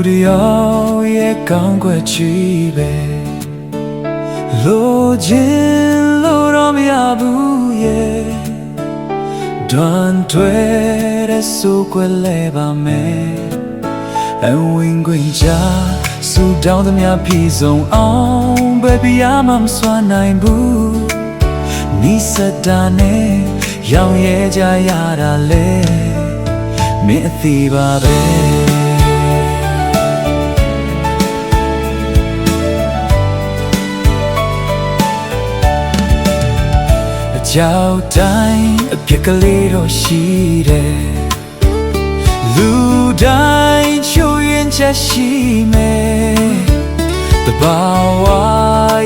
တယောက်ရဲ့ကောင်းကွယ်ချီပဲလိုချင်လို့တော့မရဘူးရဲ့ဒွန်တွဲတဲ့ဆိုကွယ်လဲပါမယ်အဝင်ခွင့်ချဆူတောင်းသမျှပြည်စုံအောင်ဘယ်ပြရမှမစွမ်းနိုင်ဘူးနိစတာနဲ့ရောင်ရဲကြရတာလေမင်းအသိပါပဲအကြောက်တိုင်းအပြစ်ကလေးတော့ရှိတယ်လူတိုင်းချိုးရင်ချက်ရှိမယ်တဘာဝ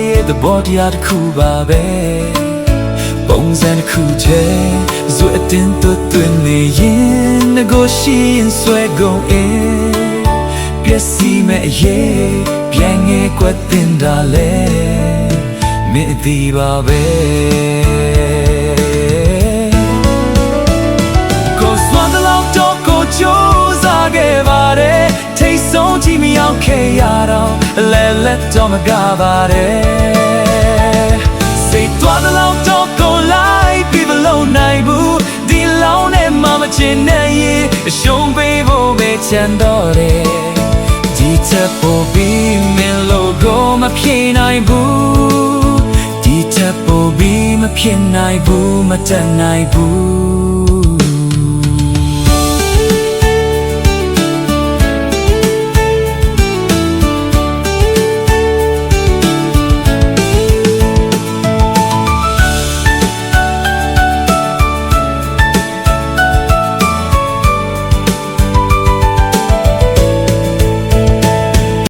ရဲ့သဘောတရားတစ်ခုပါပဲပုံစံတစ်ခုတည်းဇွတ်အတင်းသွတ်သွင်းနေရင်ငကိုရှိရင်ဆွဲကုန်အင်းပျက်စီးမဲ့အရေးပြန်ငယ်ကွက်တင်တာလေမင်းအသိပါပဲကိုစွမ်းတလောက်တော့ကိုကြိုးစားခဲ့ပါတယ်ထိတ်ဆုံးကြည့်မရောက်ခဲ့ရတော့လဲလက်တော့မကပါတယ်စိတ်သွားတလောက်တော့ကိုလိုက်ပြီးမလုံးနိုင်ဘူးဒီလောင်းနဲ့မှမချင်နဲ့ရင်အရှုံးပေးဖို့ပဲချမ်းတော့တယ်ဒီချက်ပို့ပြီးမင်းလို့ကိုမဖြစ်နိုင်ဘူးဒီချက်ပို့ပြီးမဖြစ်နိုင်ဘူးမတတ်နိုင်ဘူး